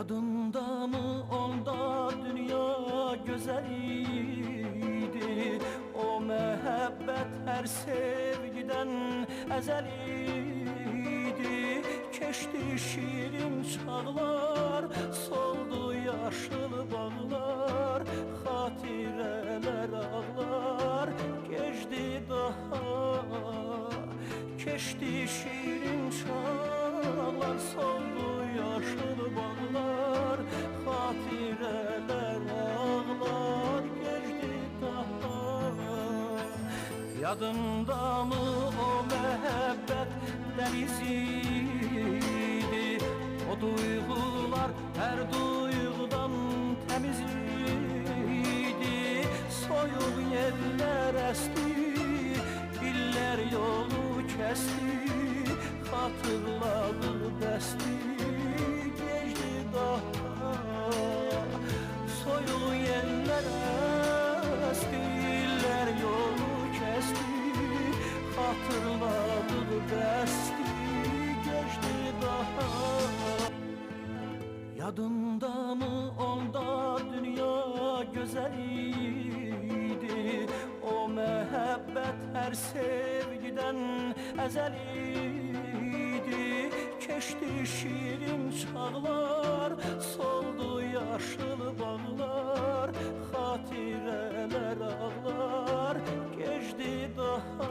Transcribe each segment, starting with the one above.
Yadında mı onda dünya güzeliydi? O mehabbet her sevgiden ezeliydi. Keçti şirin çağlar, soldu yaşıl bağlar, hatireler ağlar, geçti daha. Keçti şirin çağlar, soldu yaşıl bağlar, hatireler ağlar, geçti daha. Yadında mı o mehabbet deniziydi? O duygular her duygudan temiziydi. Soyuq yerler esti, iller yolu kesti, hatırladı dəsti, geçti daha. Soyuq yerler esti, iller yolu kesti, hatırladı dəsti, geçti daha. Yadında mı onda dünya güzeliydi? O mehabbet her sevgiden ezeliydi. Keçti şirin çağlar, soldu yaşıl bağlar, hatireler ağlar, geçti daha.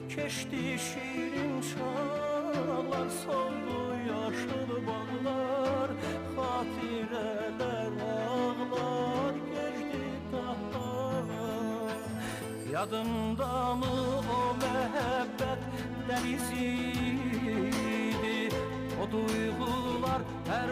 Keçti şirin çağlar, soldu yaşıl bağlar, hatireler ağlar, geçti daha. Yadında mı o mehabbet deniziydi? O duygular her